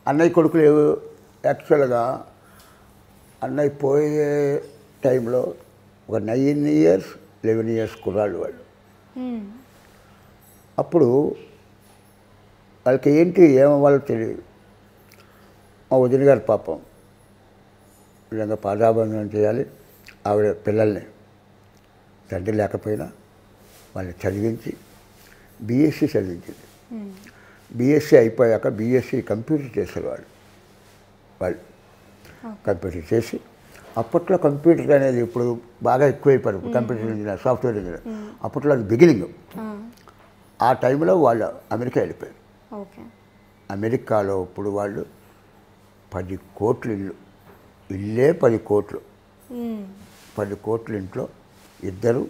అన్నయ్య కొడుకులు యాక్చువల్గా అన్నయ్య పోయే టైంలో ఒక 9 ఇయర్స్ 11 ఇయర్స్ కుర్రాళ్ళు వాళ్ళు. అప్పుడు వాళ్ళకి ఏంటి ఏమవ్వాలో తెలియదు. మా వదిన గారి పాపం నిజంగా పాదాబంధనం చేయాలి. ఆవిడ పిల్లల్ని తండ్రి లేకపోయినా వాళ్ళని చదివించి బీఎస్సీ చదివించింది. బీఎస్సీ అయిపోయాక బీఎస్సీ కంప్యూటర్ చేశారు వాళ్ళు కంప్యూటర్ చేసి, అప్పట్లో కంప్యూటర్ అనేది ఇప్పుడు బాగా ఎక్కువైపోయారు. Computer engineer, software engineer. అప్పట్లో అది బిగినింగ్. ఆ టైంలో వాళ్ళు అమెరికా వెళ్ళిపోయారు. అమెరికాలో ఇప్పుడు వాళ్ళు 10 కోట్ల ఇల్లే 10 కోట్లు. 10 కోట్ల ఇంట్లో ఇద్దరు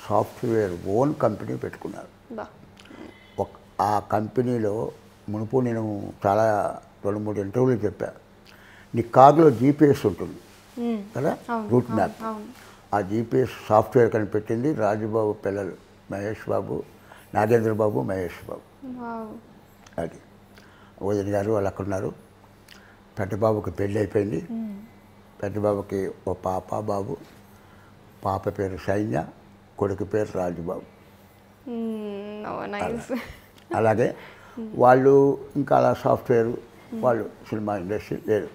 సాఫ్ట్వేర్ ఓన్ కంపెనీ పెట్టుకున్నారు. ఆ కంపెనీలో మునుపు నేను చాలా 2-3 ఇంటర్వ్యూలు చెప్పాను. నీ కార్లో జీపీఎస్ ఉంటుంది కదా, రూట్ మ్యాప్. ఆ జీపీఎస్ సాఫ్ట్వేర్ కనిపెట్టింది రాజుబాబు పిల్లలు, మహేష్ బాబు, నాగేంద్ర బాబు, మహేష్ బాబు. అది వదిన గారు వాళ్ళు అక్కడ ఉన్నారు. పెద్దబాబుకి పెళ్ళి అయిపోయింది. పెద్దబాబుకి ఓ పాప బాబు. పాప పేరు సైన్య, కొడుకు పేరు రాజుబాబు. అలాగే వాళ్ళు ఇంకా అలా సాఫ్ట్వేర్, వాళ్ళు సినిమా ఇండస్ట్రీ లేదు.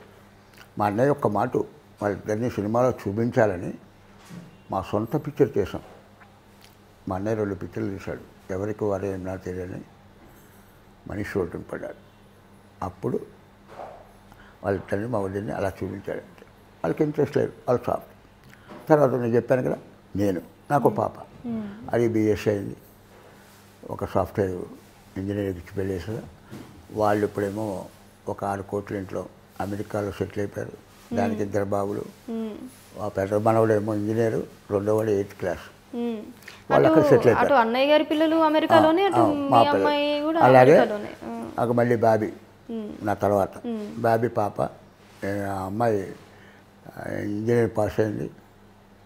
మా అన్నయ్య ఒక్క మాట వాళ్ళిద్దరినీ సినిమాలో చూపించాలని మా సొంత పిక్చర్ చేసాం. మా అన్నయ్య 2 పిక్చర్లు తీశాడు. ఎవరికి వారు ఏమన్నా తెలియని మనిషి రోడ్డున పడ్డాడు. అప్పుడు వాళ్ళిద్దరిని మా వదిలిని అలా చూపించాడంటే వాళ్ళకి ఇంట్రెస్ట్ లేదు, వాళ్ళు సాఫ్ట్. తర్వాత నేను చెప్పాను కదా, నాకు పాప, అది బీఎస్సీ అయింది. ఒక సాఫ్ట్వేర్ ఇంజనీరింగ్ ఇచ్చి పెళ్ళేసారు. వాళ్ళు ఇప్పుడేమో ఒక 6 కోట్ల ఇంట్లో అమెరికాలో సెటిల్ అయిపోయారు. దానికి 2 బాబులు. ఆ పెద్ద మనవడేమో ఇంజనీరు, రెండోవాడు 8th క్లాస్. వాళ్ళు అక్కడ సెటిల్ అయిపోయారు. అన్నయ్య గారి పిల్లలు అమెరికాలోనే, మా పిల్లలు. అలాగే నాకు మళ్ళీ బాబీ, నా తర్వాత బాబీ పాప. ఆ అమ్మాయి ఇంజనీర్ పాస్ అయింది.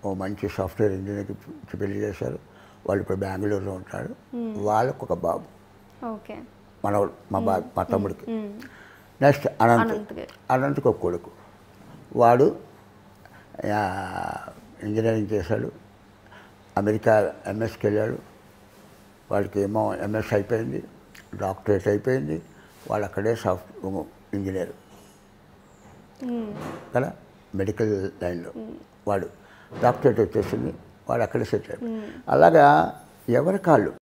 ఓ మంచి సాఫ్ట్వేర్ ఇంజనీర్కి పెళ్లి చేశారు. వాళ్ళు ఇప్పుడు బెంగళూరులో ఉంటాడు. వాళ్ళకు ఒక బాబు, మనవాడు, మా తమ్ముడికి. నెక్స్ట్ అనంత్కి ఒక కొడుకు. వాడు ఇంజనీరింగ్ చేశాడు. అమెరికా ఎంఎస్కి వెళ్ళాడు. వాడికి ఏమో ఎంఎస్ అయిపోయింది, డాక్టరేట్ అయిపోయింది. వాళ్ళు అక్కడే సాఫ్ట్వేర్ ఇంజనీర్ కదా, మెడికల్ లైన్లో. వాడు డాక్టరేట్ వచ్చేసింది, వాడు అక్కడే సెటిల్ అయిపోయాడు. అలాగా ఎవరి కాళ్ళు